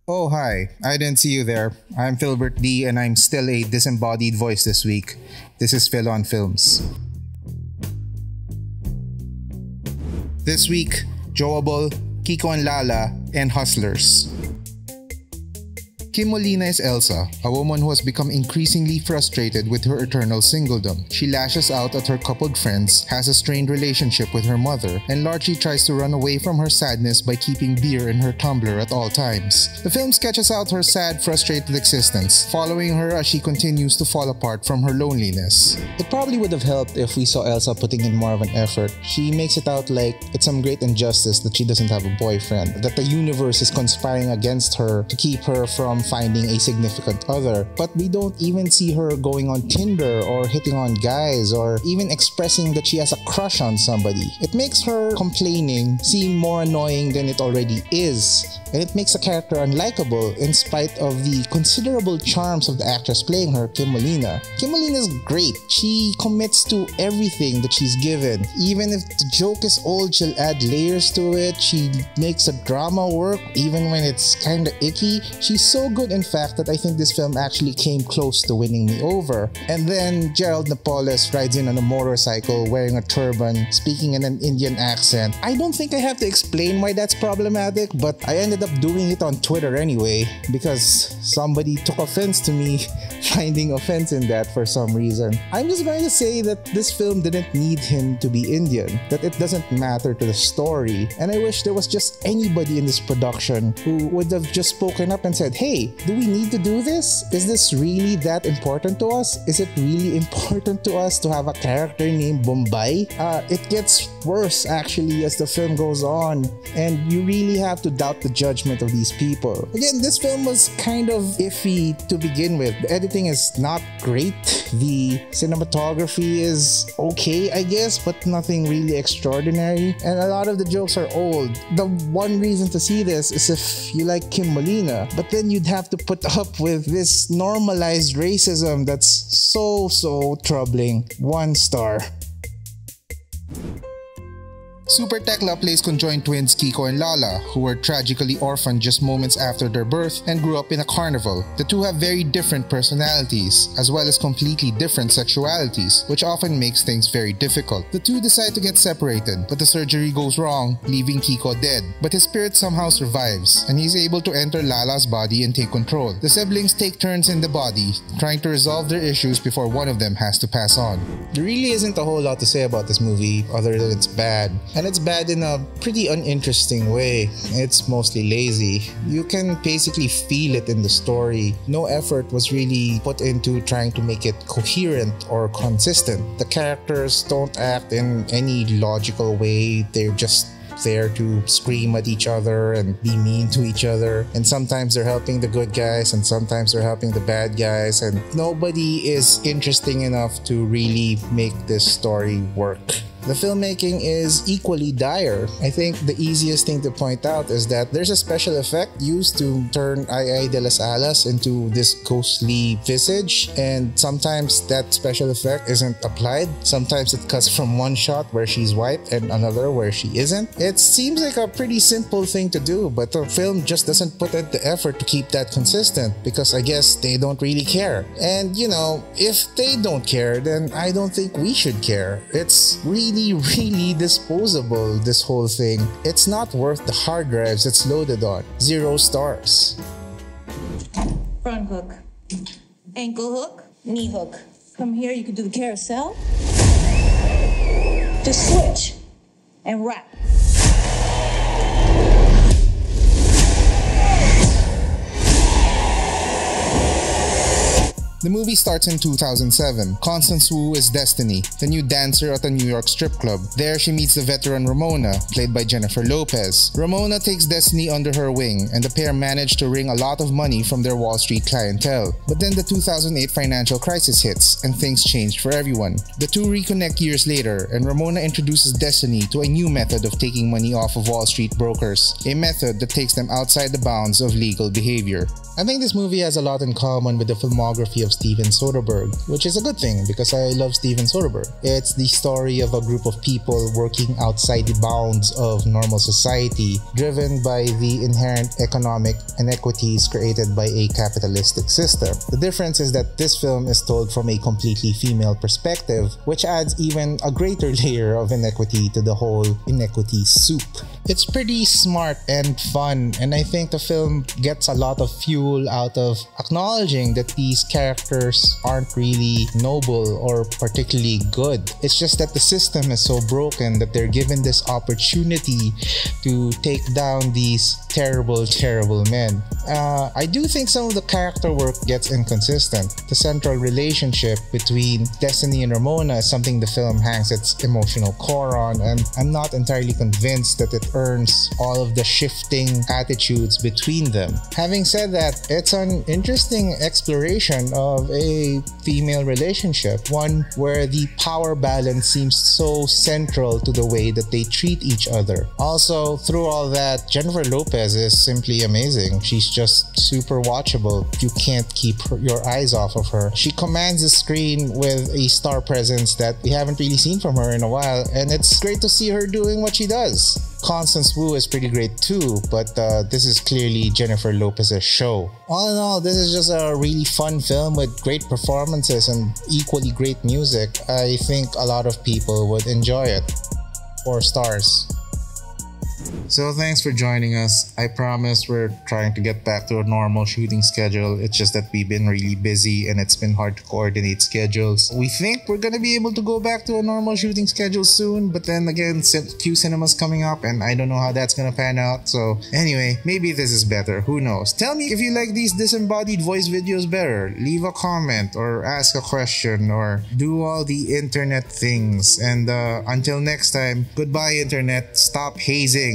Oh, hi. I didn't see you there. I'm Philbert D, and I'm still a disembodied voice this week. This is Phil on Films. This week, Jowable, Kiko and Lala, and Hustlers. Kim Molina is Elsa, a woman who has become increasingly frustrated with her eternal singledom. She lashes out at her coupled friends, has a strained relationship with her mother, and largely tries to run away from her sadness by keeping beer in her tumbler at all times. The film sketches out her sad, frustrated existence, following her as she continues to fall apart from her loneliness. It probably would have helped if we saw Elsa putting in more of an effort. She makes it out like it's some great injustice that she doesn't have a boyfriend, that the universe is conspiring against her to keep her from finding a significant other, but we don't even see her going on Tinder or hitting on guys or even expressing that she has a crush on somebody. It makes her complaining seem more annoying than it already is, and it makes the character unlikable in spite of the considerable charms of the actress playing her, Kim Molina. Kim Molina is great. She commits to everything that she's given. Even if the joke is old, she'll add layers to it. She makes a drama work even when it's kinda icky. She's so good in fact that I think this film actually came close to winning me over. And then Gerald Napoles rides in on a motorcycle wearing a turban, speaking in an Indian accent. I don't think I have to explain why that's problematic, but I ended up doing it on Twitter anyway because somebody took offense to me finding offense in that for some reason. I'm just going to say that this film didn't need him to be Indian, that it doesn't matter to the story, and I wish there was just anybody in this production who would have just spoken up and said, hey, do we need to do this? Is this really that important to us? Is it really important to us to have a character named Bombay? It gets worse actually as the film goes on, and you really have to doubt the judgment of these people. Again, this film was kind of iffy to begin with. The editing is not great. The cinematography is okay, I guess, but nothing really extraordinary. And a lot of the jokes are old. The one reason to see this is if you like Kim Molina, but then you'd have to put up with this normalized racism that's so troubling. 1 star. Super Tekla plays conjoined twins Kiko and Lala, who were tragically orphaned just moments after their birth and grew up in a carnival. The two have very different personalities, as well as completely different sexualities, which often makes things very difficult. The two decide to get separated, but the surgery goes wrong, leaving Kiko dead. But his spirit somehow survives, and he's able to enter Lala's body and take control. The siblings take turns in the body, trying to resolve their issues before one of them has to pass on. There really isn't a whole lot to say about this movie, other than it's bad. And it's bad in a pretty uninteresting way. It's mostly lazy. You can basically feel it in the story. No effort was really put into trying to make it coherent or consistent. The characters don't act in any logical way. They're just there to scream at each other and be mean to each other, and sometimes they're helping the good guys and sometimes they're helping the bad guys, and nobody is interesting enough to really make this story work. The filmmaking is equally dire. I think the easiest thing to point out is that there's a special effect used to turn Ai de las Alas into this ghostly visage, and sometimes that special effect isn't applied. Sometimes it cuts from one shot where she's white and another where she isn't. It seems like a pretty simple thing to do, but the film just doesn't put in the effort to keep that consistent because I guess they don't really care. And you know, if they don't care, then I don't think we should care. It's really disposable, this whole thing. It's not worth the hard drives it's loaded on. 0 stars. Front hook, ankle hook, knee hook. From here you can do the carousel. Just switch and wrap. The movie starts in 2007. Constance Wu is Destiny, the new dancer at a New York strip club. There she meets the veteran Ramona, played by Jennifer Lopez. Ramona takes Destiny under her wing, and the pair manage to wring a lot of money from their Wall Street clientele. But then the 2008 financial crisis hits, and things changed for everyone. The two reconnect years later, and Ramona introduces Destiny to a new method of taking money off of Wall Street brokers, a method that takes them outside the bounds of legal behavior. I think this movie has a lot in common with the filmography of of Steven Soderbergh, which is a good thing because I love Steven Soderbergh. It's the story of a group of people working outside the bounds of normal society, driven by the inherent economic inequities created by a capitalistic system. The difference is that this film is told from a completely female perspective, which adds even a greater layer of inequity to the whole inequity soup. It's pretty smart and fun, and I think the film gets a lot of fuel out of acknowledging that these characters aren't really noble or particularly good. It's just that the system is so broken that they're given this opportunity to take down these terrible, terrible men. I do think some of the character work gets inconsistent. The central relationship between Destiny and Ramona is something the film hangs its emotional core on, and I'm not entirely convinced that it earns all of the shifting attitudes between them. Having said that, it's an interesting exploration of a female relationship, one where the power balance seems so central to the way that they treat each other. Also, through all that, Jennifer Lopez is simply amazing. She's just super watchable. You can't keep your eyes off of her. She commands the screen with a star presence that we haven't really seen from her in a while, and it's great to see her doing what she does. Constance Wu is pretty great too, but this is clearly Jennifer Lopez's show. All in all, this is just a really fun film with great performances and equally great music. I think a lot of people would enjoy it. 4 stars. So thanks for joining us. I promise we're trying to get back to a normal shooting schedule. It's just that we've been really busy and it's been hard to coordinate schedules. We think we're gonna be able to go back to a normal shooting schedule soon, but then again, Q Cinema's coming up and I don't know how that's gonna pan out. So anyway, maybe this is better. Who knows? Tell me if you like these disembodied voice videos better. Leave a comment or ask a question or do all the internet things. And until next time, goodbye internet. Stop hazing.